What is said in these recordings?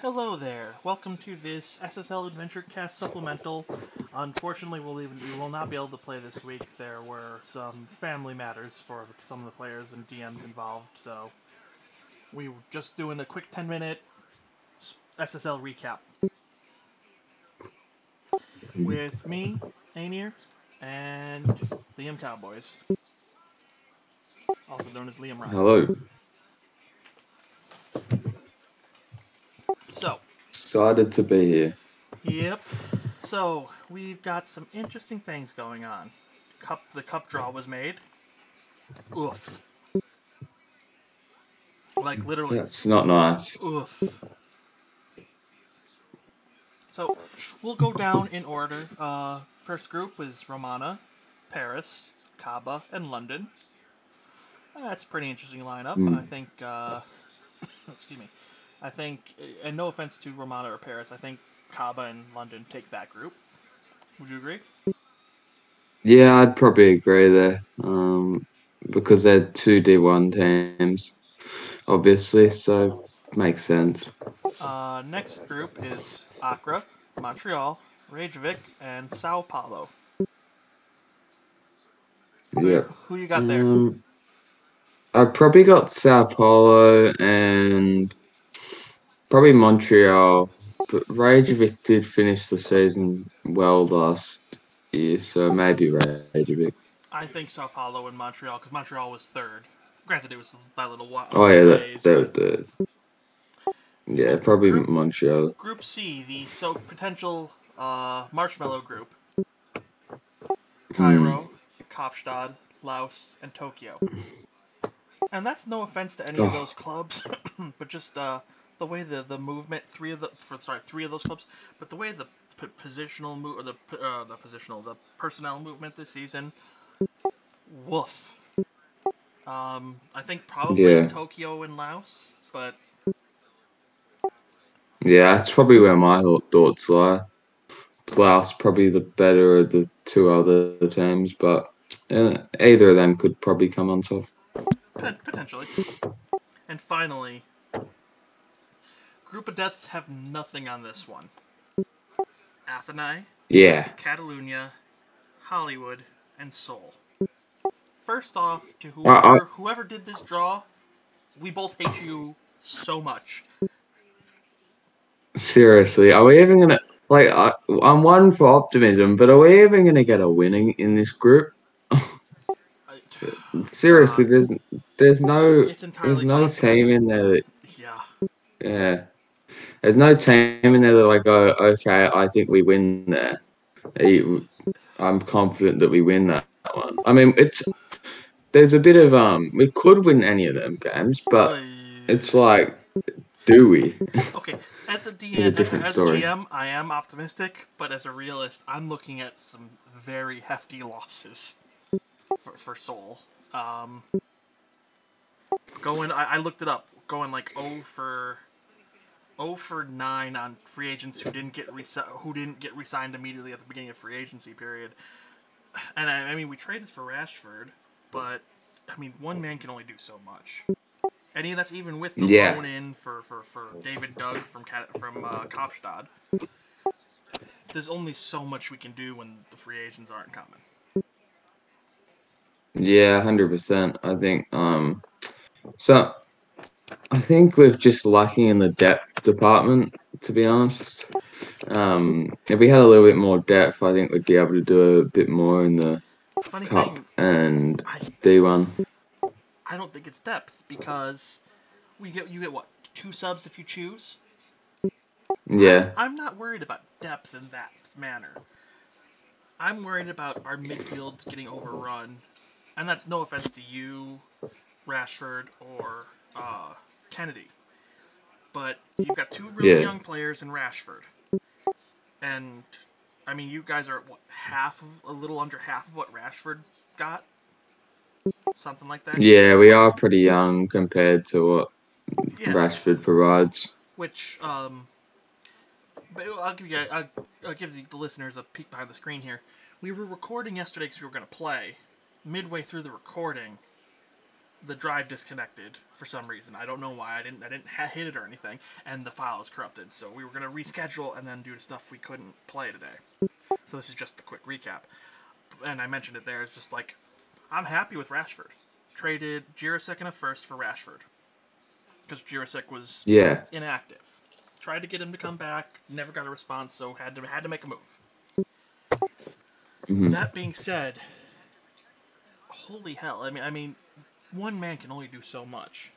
Hello there. Welcome to this SSL Addendumcast supplemental. Unfortunately, we will not be able to play this week. There were some family matters for some of the players and DMs involved, so we were just doing a quick 10-minute SSL recap with me, Aenir, and Liam Cowboys, also known as Liam Ryan. Hello. So, Excited to be here. yep. So, we've got some interesting things going on. The cup draw was made. Oof. Like, literally. That's not nice. Oof. So, we'll go down in order. First group is Romana, Paris, Kaaba, and London. That's a pretty interesting lineup. I think, excuse me. I think, and no offense to Romana or Paris, I think Kaaba and London take that group. Would you agree? Yeah, I'd probably agree there. Because they're two D1 teams, obviously, so makes sense. Next group is Accra, Montreal, Reykjavik, and Sao Paulo. Yeah. Who you got there? I probably got Sao Paulo and probably Montreal, but Reykjavik did finish the season well last year, so maybe Reykjavik. I think Sao Paulo and Montreal, because Montreal was third. Granted, it was by a little Oh yeah, ways, but yeah, probably group Montreal. Group C, the potential marshmallow group: Cairo, Kapstadt, Laos, and Tokyo. And that's no offense to any of those Oh, clubs, but just the way the movement three of those clubs, but the way the positional move or the personnel movement this season, woof. I think probably yeah. Tokyo and Laos, but Yeah, that's probably where my thoughts lie. Plus, probably the better of the two other teams, but either of them could probably come on top. potentially. And finally, group of deaths have nothing on this one. Athens, Yeah. Catalonia, Hollywood, and Seoul. First off, to I, whoever did this draw, we both hate you so much. seriously, are we even gonna I'm one for optimism, but are we even gonna get a winning in this group? I, Seriously, God, there's no it's there's entirely no team possible. in there that Yeah, yeah. There's no team in there that like, oh, okay, I think we win there. I'm confident that we win that one. I mean, there's a bit of we could win any of them games, but it's like, do we? okay. As the Is a different as a story. GM, I am optimistic, but as a realist, I'm looking at some very hefty losses for Seoul. I looked it up. Going like 0 for 9 on free agents who didn't get re-signed immediately at the beginning of free agency period. And I mean, we traded for Rashford, but I mean, one man can only do so much. And that's even with the Yeah, loan in for David Doug from Kapstadt. There's only so much we can do when the free agents aren't coming. yeah, 100%. I think so. I think we're just lacking in the depth department, to be honest. If we had a little bit more depth, I think we'd be able to do a bit more in the Funny cup thing, and I D1. I don't think it's depth because you get what, 2 subs if you choose. Yeah, I'm not worried about depth in that manner. I'm worried about our midfield getting overrun, and that's no offense to you, Rashford, or Kennedy. But you've got 2 really yeah, young players in Rashford, and I mean, you guys are what, a little under half of what Rashford got, something like that. yeah. We are pretty young compared to what Yeah, Rashford provides. which but I'll give the listeners a peek behind the screen here. We were recording yesterday because we were going to play. Midway through the recording, the drive disconnected for some reason. I don't know why. I didn't hit it or anything, and the file was corrupted. So we were gonna reschedule, and then due to stuff we couldn't play today. So this is just a quick recap. And I mentioned it there. It's just like, I'm happy with Rashford. Traded Jirasek in a first for Rashford because Jirasek was inactive. Tried to get him to come back, never got a response, so had to make a move. Mm-hmm. That being said, holy hell! I mean, one man can only do so much,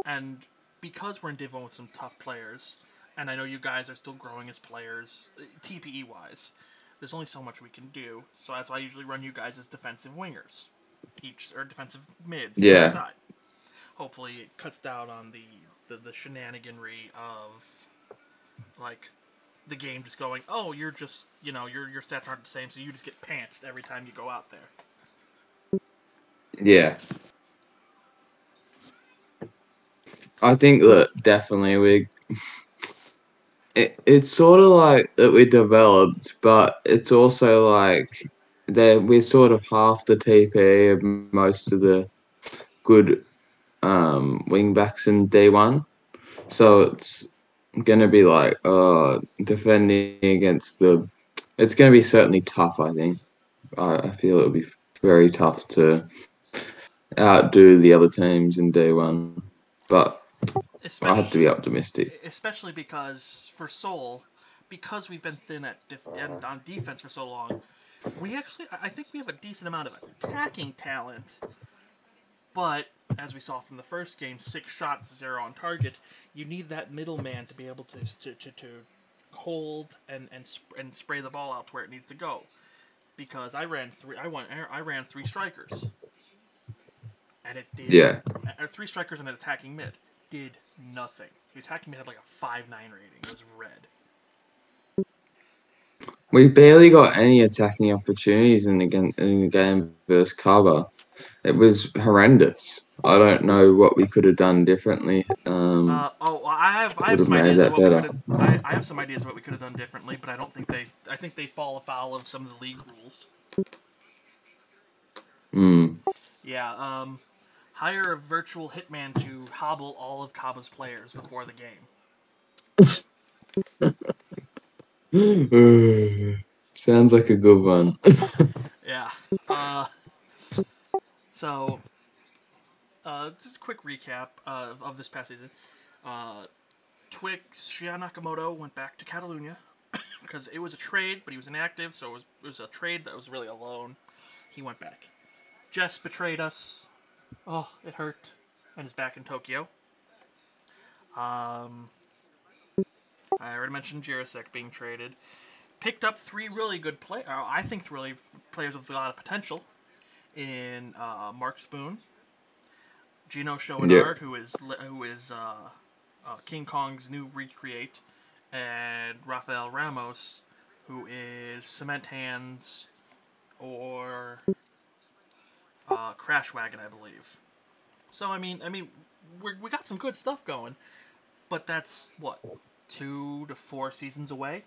and because we're in Div 1 with some tough players, and I know you guys are still growing as players, TPE wise, there's only so much we can do. So that's why I usually run you guys as defensive wingers, or defensive mids each side. Hopefully, it cuts down on the shenaniganry of like the game just going, oh, you're just, your stats aren't the same, so you just get pantsed every time you go out there. Yeah. I think that definitely it's sort of like that we developed, but it's also like that we're sort of half the TP of most of the good wing backs in D1. So it's gonna be like defending against it's gonna be certainly tough, I think. I feel it'll be very tough to outdo the other teams in D1. But I have to be optimistic. Especially because for Seoul, because we've been thin on defense for so long, I think we have a decent amount of attacking talent. But as we saw from the first game, 6 shots, 0 on target. You need that middleman to be able to hold and spray the ball out to where it needs to go. Because I ran 3 strikers, and it did 3 strikers and an attacking mid did nothing. The attacking mid had like a 5.9 rating. It was red. We barely got any attacking opportunities in the game versus Kaba. It was horrendous. I don't know what we could have done differently. I have some ideas of what we could have. I have some ideas of what we could have done differently, but I don't think they. I think they fall afoul of some of the league rules. Yeah. Hire a virtual hitman to hobble all of Kaba's players before the game. Sounds like a good one. Yeah. So, just a quick recap of this past season. Twix Shia Nakamoto went back to Catalonia because it was a trade, but he was inactive, so it was a trade that was really a loan. He went back. Jess betrayed us. Oh, it hurt. And is back in Tokyo. I already mentioned Jirasek being traded. Picked up 3 really good players. I think 3 players with a lot of potential in Mark Spoon, Gino Chouinard, who is King Kong's new recreate, and Rafael Ramos, who is Cement Hands or Crash Wagon, I believe. So I mean, we got some good stuff going, but that's what 2 to 4 seasons away.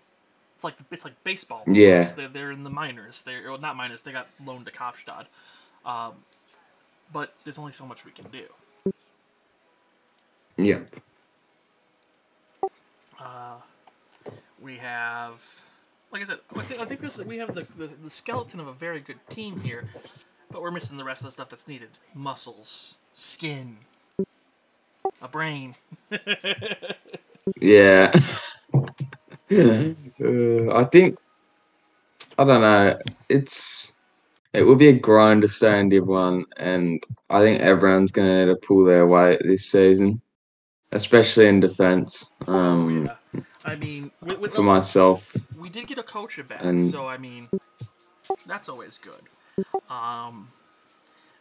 It's like baseball. Yeah. They're in the minors. They're not minors. They got loaned to Kopstad. But there's only so much we can do. Yep. We have, like I said, I think we have the skeleton of a very good team here, but we're missing the rest of the stuff that's needed: muscles, skin, a brain. Yeah. I think, I don't know, it will be a grind to stay in Div 1, and I think everyone's going to need to pull their weight this season, especially in defence. Yeah. I mean, for myself. We did get a coach back, and so I mean, that's always good.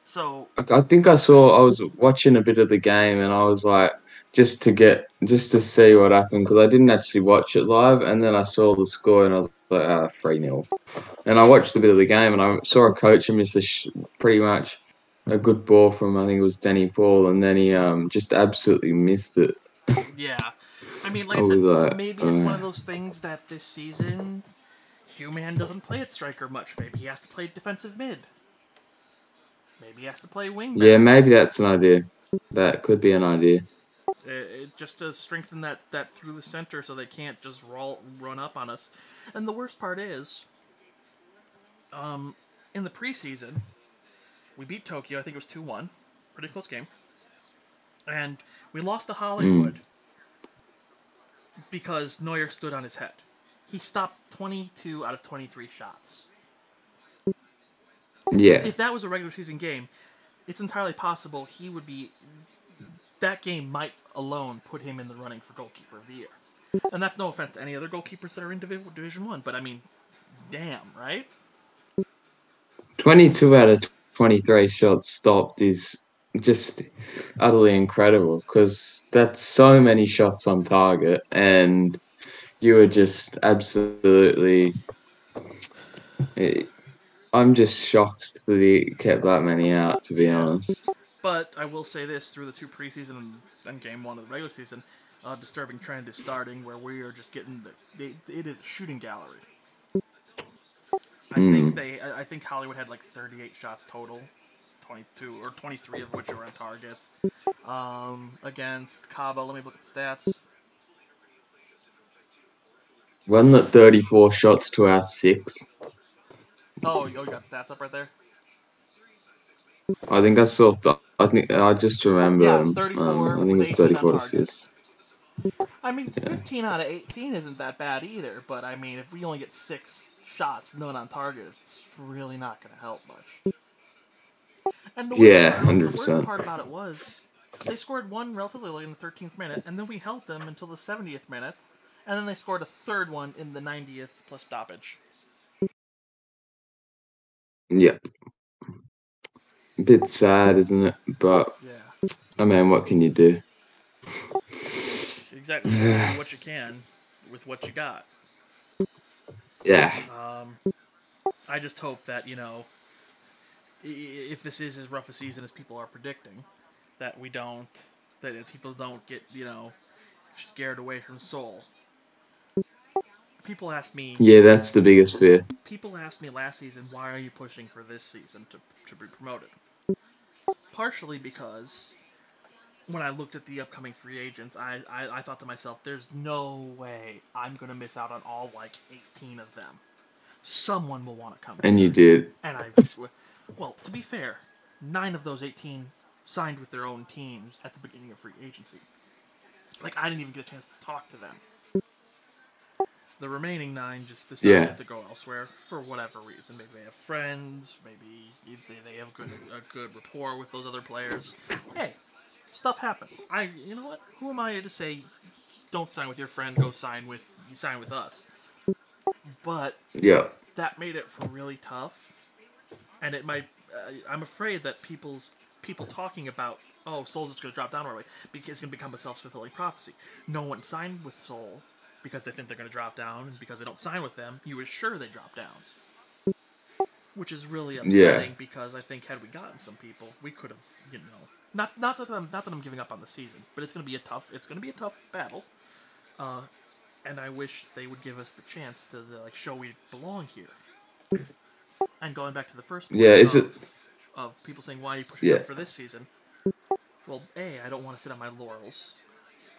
So I think I was watching a bit of the game, and I was like, just to see what happened, because I didn't actually watch it live, and then I saw the score, and I was like, 3-0. And I watched a bit of the game, and I saw a coach miss pretty much a good ball from, I think it was Danny Paul, and then he just absolutely missed it. Yeah. I mean, like I said, maybe it's one of those things that this season, Human doesn't play at striker much. Maybe he has to play defensive mid. Maybe he has to play wing Yeah, back. maybe that's an idea. That could be an idea. It just to strengthen that through the center so they can't just run up on us. And the worst part is, in the preseason, we beat Tokyo. I think it was 2-1, pretty close game, and we lost to Mm. Hollywood because Neuer stood on his head. He stopped 22 out of 23 shots. Yeah. If that was a regular season game, it's entirely possible he would be. That game might alone put him in the running for goalkeeper of the year. And that's no offense to any other goalkeepers that are in Division 1, but I mean, damn, right? 22 out of 23 shots stopped is just utterly incredible because that's so many shots on target, and you were just absolutely. I'm just shocked that he kept that many out, to be Yeah. honest. But I will say this, through the 2 preseason and game 1 of the regular season, a disturbing trend is starting where we are just getting it is a shooting gallery. Mm. I think Hollywood had like 38 shots total, 22 or 23 of which were on target. Against Cabo, let me look at the stats. Wasn't it 34 shots to our 6? You got stats up right there. I think I saw. I think I just remember. Yeah, 34 I think with it's 18 on 34 to target. 6. I mean, Yeah. 15 out of 18 isn't that bad either, but I mean, if we only get 6 shots, none on target, it's really not going to help much. And Yeah, the worst 100%. part about it was they scored one relatively late in the 13th minute, and then we held them until the 70th minute, and then they scored a third one in the 90th plus stoppage. Yeah. A bit sad, isn't it? But Yeah, I mean, what can you do? exactly. You only do what you can with what you got. Yeah. I just hope that if this is as rough a season as people are predicting, that people don't get scared away from Seoul. People asked me Yeah, that's the biggest fear. people asked me last season, why are you pushing for this season to be promoted? Partially because when I looked at the upcoming free agents, I thought to myself, there's no way I'm going to miss out on all, 18 of them. Someone will want to come And you here. did. And well, to be fair, 9 of those 18 signed with their own teams at the beginning of free agency. I didn't even get a chance to talk to them. The remaining 9 just Yeah. decided to go elsewhere for whatever reason. Maybe they have friends. Maybe they have a good rapport with those other players. Hey, stuff happens. You know what? Who am I to say don't sign with your friend? Go sign with us. But Yeah. that made it really tough, and it might. I'm afraid that people talking about Soul's just going to drop down early because it's going to become a self-fulfilling prophecy. No one signed with Soul because they think they're going to drop down, and because they don't sign with them, you were sure they drop down. Which is really Yeah. upsetting because I think had we gotten some people, we could have, not that I'm giving up on the season, but it's going to be a tough battle. And I wish they would give us the chance to show we belong here. And going back to the first Yeah. point Is it? of people saying, why are you pushing Yeah. up for this season? Well, I don't want to sit on my laurels.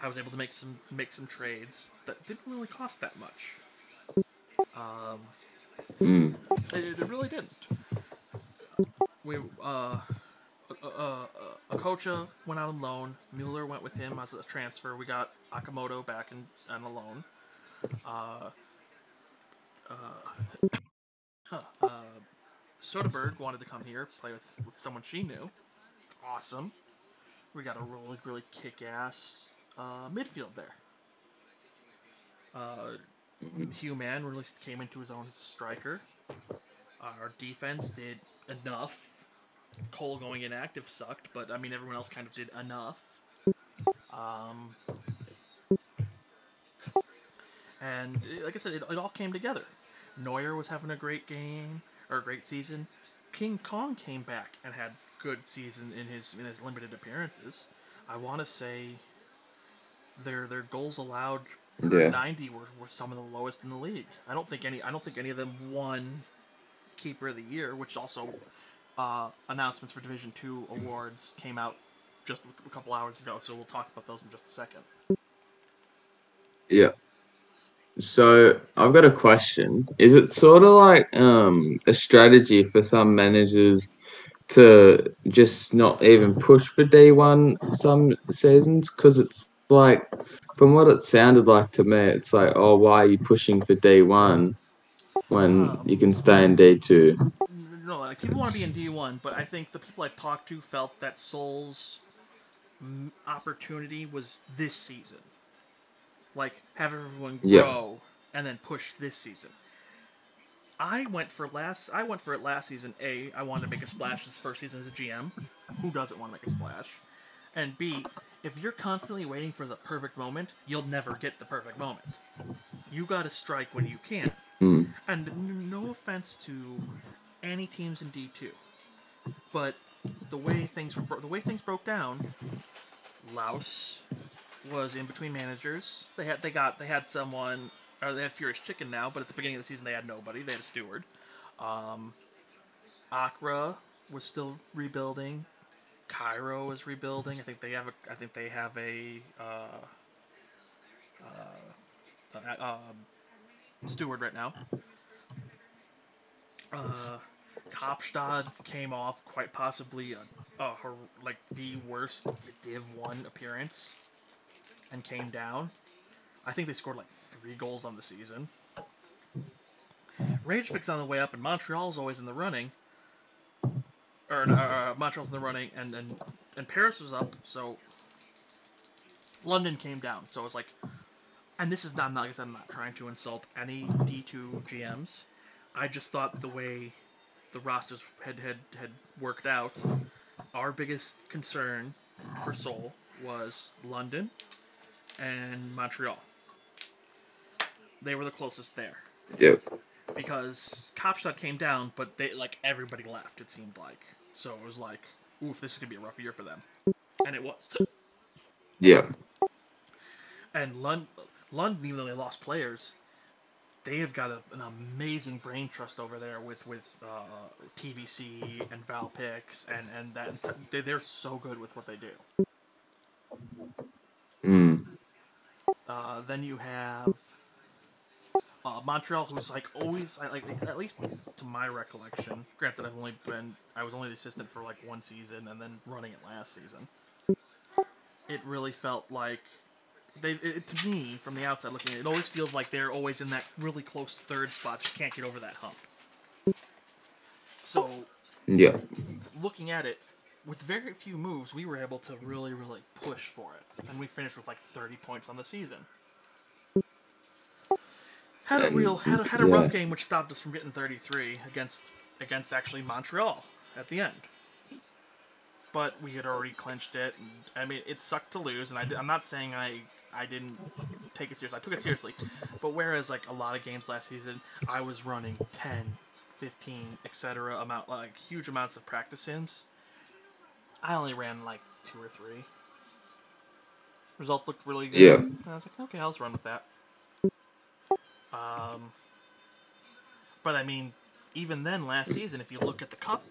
I was able to make some trades that didn't really cost that much. Mm. It really didn't. We Okocha went out on loan. Mueller went with him as a transfer. We got Akamoto back on a loan. Soderbergh wanted to come here, play with someone she knew. Awesome. We got a really, really kick-ass midfield there. Hugh Mann really came into his own as a striker. Our defense did enough. Cole going inactive sucked, but I mean everyone else kind of did enough. And like I said, it all came together. Neuer was having a great game or a great season. King Kong came back and had good season in his limited appearances. I want to say their goals allowed per Yeah. 90 were some of the lowest in the league. I don't think any of them won keeper of the year, which also announcements for Division 2 awards came out just a couple hours ago, so we'll talk about those in just a second. Yeah. So I've got a question. Is it sort of like a strategy for some managers to just not even push for D1 some seasons? Because it's like, from what it sounded like to me, it's like, oh, why are you pushing for D1 when you can stay in D2? No, like, people want to be in D1, but I think the people I talked to felt that Seoul's opportunity was this season. Like, have everyone Yeah. grow and then push this season. I went for it last season. A, I wanted to make a splash this first season as a GM. Who doesn't want to make a splash? And B, if you're constantly waiting for the perfect moment, you'll never get the perfect moment. You gotta strike when you can. Mm. And no offense to any teams in D2, but the way things broke down, Laos was in between managers. They had someone, or they had Furious Chicken now, but at the beginning of the season they had nobody. They had a steward. Accra was still rebuilding. Cairo was rebuilding. I think they have a steward right now. Kopstad came off quite possibly like the worst Div 1 appearance and came down. I think they scored like 3 goals on the season. Ragevic's on the way up, and Montreal's always in the running. Montreal's in the running, and Paris was up, so London came down. So it's like, and this is not, like I said, I'm not trying to insult any D2 GMs. I just thought the way the rosters had worked out, our biggest concern for Seoul was London and Montreal. They were the closest there. Yep. Because Kopstad came down, but everybody left, it seemed like. So it was like, oof, this is going to be a rough year for them. And it was. Yeah. And London, even though they lost players, they have got an amazing brain trust over there with TVC and Valpix, and they're so good with what they do. Mm. Then you have Montreal, who's like always at least to my recollection. Granted, I was only the assistant for like 1 season and then running it last season. It really felt like to me, from the outside looking at it, always feels like they're always in that really close third spot, just can't get over that hump. So, Yeah. looking at it, with very few moves, we were able to really, really push for it, and we finished with like 30 points on the season. Had a rough game which stopped us from getting 33 against actually Montreal at the end. But we had already clinched it. And, I mean, it sucked to lose, and I'm not saying I didn't take it seriously. I took it seriously. But whereas, like, a lot of games last season, I was running 10, 15, etc. huge amounts of practice sims, I only ran, like, 2 or 3. Results looked really good. Yeah. And I was like, okay, I'll just run with that. But, I mean, even then, last season, if you look at the cup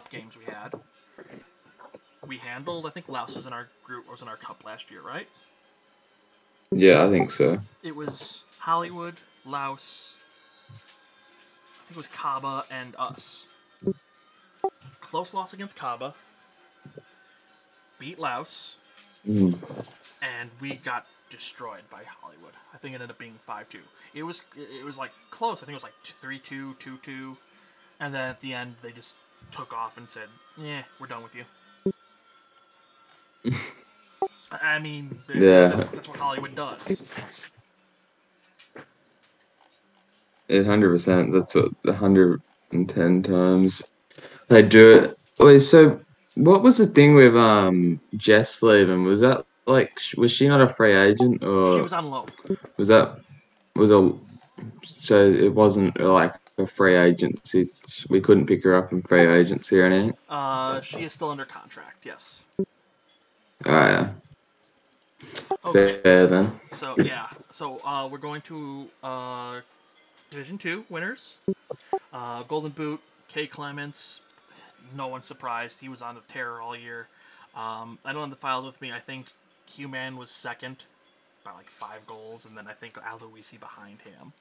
games we handled, I think Laos was in our cup last year, right? Yeah, I think so. It was Hollywood, Laos, I think it was Kaba, and us. Close loss against Kaba. Beat Laos. And we got destroyed by Hollywood. I think it ended up being 5-2. It was like close. I think it was like 3-2, 2-2. And then at the end, they just took off and said, yeah, we're done with you. I mean, Yeah. that's what Hollywood does. 100%. That's what 110 times they do it. Wait, so what was the thing with Jess leaving? Was that like was she not a free agent She or was on loan. was that was a so it wasn't like a free agency? We couldn't pick her up in free agency or anything. She is still under contract. Yes. Oh yeah. Okay. Fair then. So yeah. So we're going to Division 2 winners. Golden Boot, K. Clements, no one's surprised. He was on a tear all year. I don't have the files with me. I think Q-Man was second by like 5 goals, and then I think Aloisi behind him.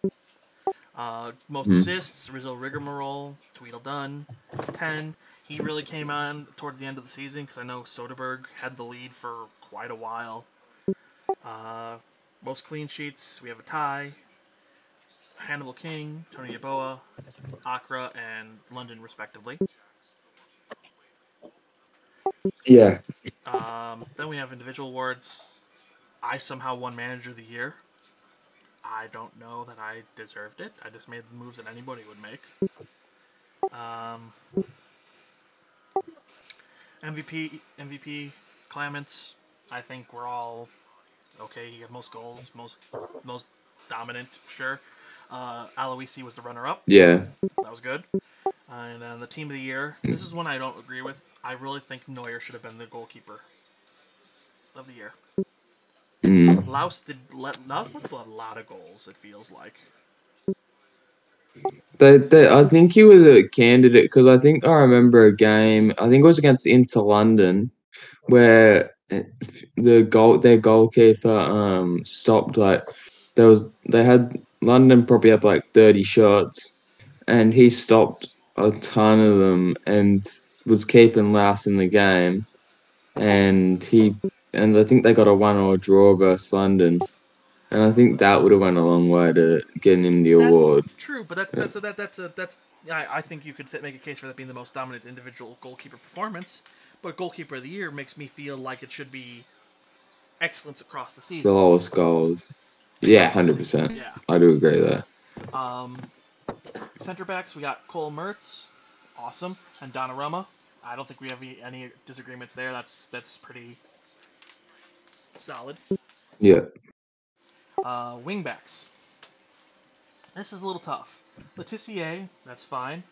Most assists, Rizzo Rigmarole, Tweedledum, 10. He really came on towards the end of the season because I know Soderbergh had the lead for quite a while. Most clean sheets, we have a tie. Hannibal King, Tony Yeboah, Accra, and London, respectively. Yeah. Then we have individual awards. I somehow won Manager of the Year. I don't know that I deserved it. I just made the moves that anybody would make. MVP Clements. I think we're all okay. He got most goals, most dominant. Sure. Aloisi was the runner-up. Yeah. That was good. And then the Team of the Year. This is one I don't agree with. I really think Neuer should have been the goalkeeper of the year. Laos let up a lot of goals. It feels like. I think he was a candidate because I think I remember a game. I think it was against Inter London, where their goalkeeper stopped they had London probably had like 30 shots, and he stopped a ton of them and was keeping Laos in the game, and I think they got a 1-1 draw versus London. And I think that would have went a long way to getting him the award. True, but that's. I think you could make a case for that being the most dominant individual goalkeeper performance. But goalkeeper of the year makes me feel like it should be excellence across the The season. lowest goals. Yeah, 100%. Yeah. I do agree there. Center backs, we got Cole Mertz, awesome, and Donnarumma. I don't think we have any disagreements there. That's pretty solid. Yeah. Wingbacks. This is a little tough. Letitia, that's fine.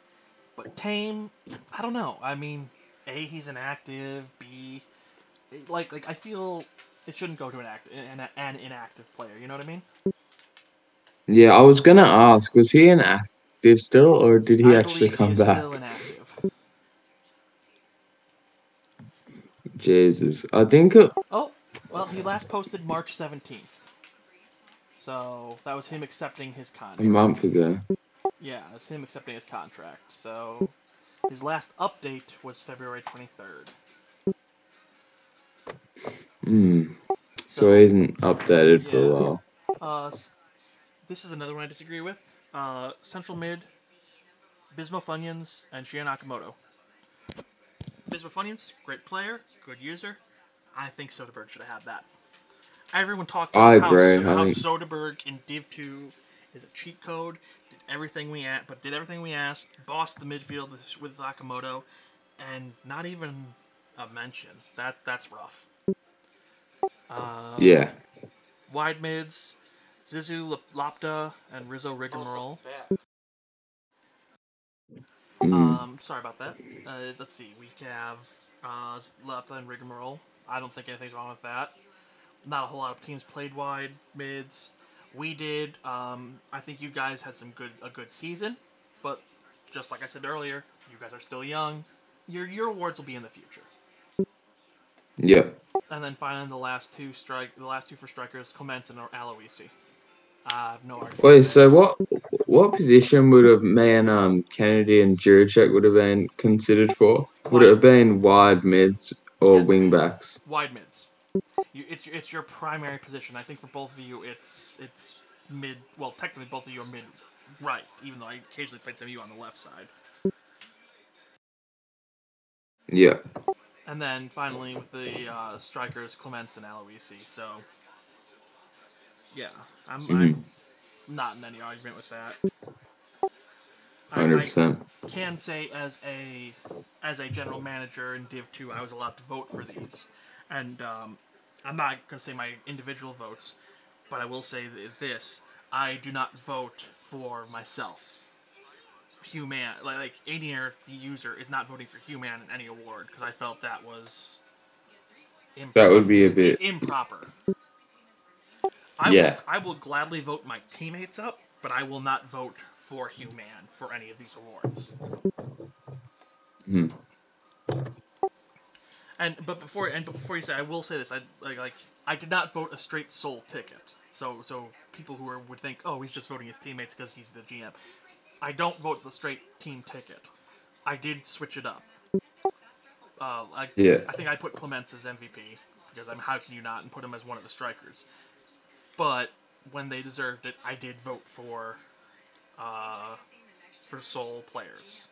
But Tame, I don't know. I mean, A, he's inactive. B, like I feel it shouldn't go to an inactive player. You know what I mean? Yeah, I was gonna ask, was he inactive still, or did he I actually believe he come is back? still inactive. Jesus, I think. Oh, well, he last posted March 17th. So that was him accepting his contract. A month ago. Yeah, it was him accepting his contract. So his last update was February 23rd. So he isn't updated for a Yeah. while. This is another one I disagree with. Central mid, Bismo Funyuns, and Shion Nakamoto. Bismo Funyuns, great player, good user. I think Soderbergh should have had that. Everyone talked I about agree. how Soderbergh in Div 2 is a cheat code, did everything we asked, bossed the midfield with Nakamoto, and not even a mention. That's rough. Yeah. Wide mids, Zizou Lapta and Rizzo Rigmarole. Sorry about that. Let's see. We have Lapta and Rigmarole. I don't think anything's wrong with that. Not a whole lot of teams played wide mids. We did. I think you guys had a good season, but just like I said earlier, you guys are still young. Your awards will be in the future. Yeah. And then finally, the last two for strikers, Clements and Aloisi. I have no argument. Wait, so what position would have me and Kennedy and Juracek would have been considered for? Would it have been wide mids or wing backs? Wide mids. It's your primary position. I think for both of you, it's mid. Well, technically, both of you are mid right, even though I occasionally played some of you on the left side. Yeah. And then finally with the strikers, Clements and Aloisi. So yeah, I'm not in any argument with that. 100%. I can say as a general manager in Div 2, I was allowed to vote for these, and I'm not going to say my individual votes, but I will say this: I do not vote for myself. Human, like Ainier, the user, is not voting for Human in any award because I felt that was that would be a bit improper. Yeah. I will gladly vote my teammates up, but I will not vote for Human for any of these awards. But before you say, I will say this: I did not vote a straight Soul ticket. So people who would think, oh, he's just voting his teammates because he's the GM. I don't vote the straight team ticket. I did switch it up. Yeah. I think I put Clements as MVP because how can you not, and put him as one of the strikers. But when they deserved it, I did vote for Soul players.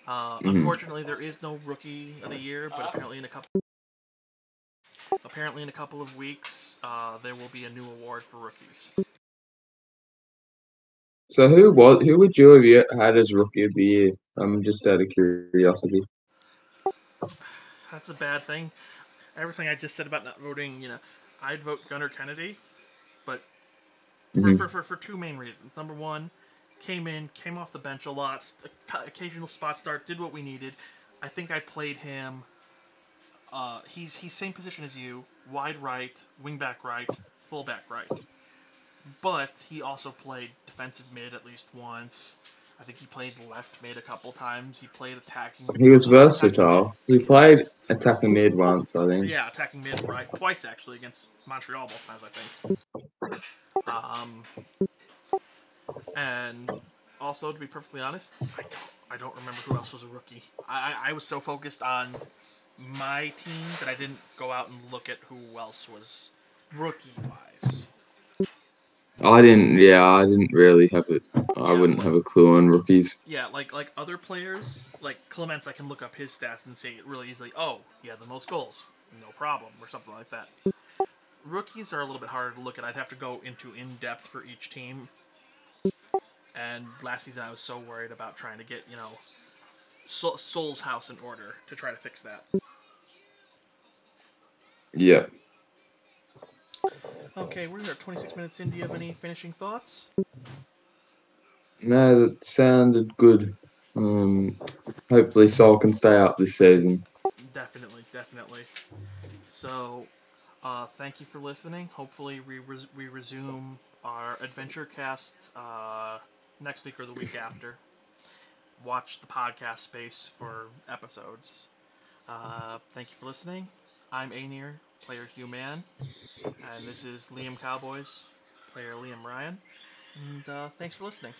Unfortunately, there is no Rookie of the Year, but apparently in a couple of weeks, there will be a new award for rookies. So who would you have had as Rookie of the Year? I'm just out of curiosity. That's a bad thing. Everything I just said about not voting, I'd vote Gunnar Kennedy, but for two main reasons. Number one, came off the bench a lot, occasional spot start, did what we needed. I think I played him. He's same position as you, wide right, wing back right, full back right. But he also played defensive mid at least once. I think he played left mid a couple times. He played attacking. He was Attacking mid. versatile. He played attacking mid once, I think. Yeah, attacking mid right twice actually against Montreal both times I think. And also, to be perfectly honest, I don't remember who else was a rookie. I was so focused on my team that I didn't go out and look at who else was rookie wise. I didn't. Yeah, I didn't really have it. I wouldn't have a clue on rookies. Yeah, like other players, like Clements, I can look up his stats and say it really easily. Oh, he had the most goals, no problem, or something like that. Rookies are a little bit harder to look at. I'd have to go into in depth for each team. And last season, I was so worried about trying to get Soul's house in order to try to fix that. Yeah. Okay, we're at 26 minutes in. Do you have any finishing thoughts? No, that sounded good. Hopefully, Sol can stay up this season. Definitely. So, thank you for listening. Hopefully, we resume our adventure cast next week or the week after. Watch the podcast space for episodes. Thank you for listening. I'm Aenir, player Hugh Mann, and this is Liam Cowboys, player Liam Ryan. And thanks for listening.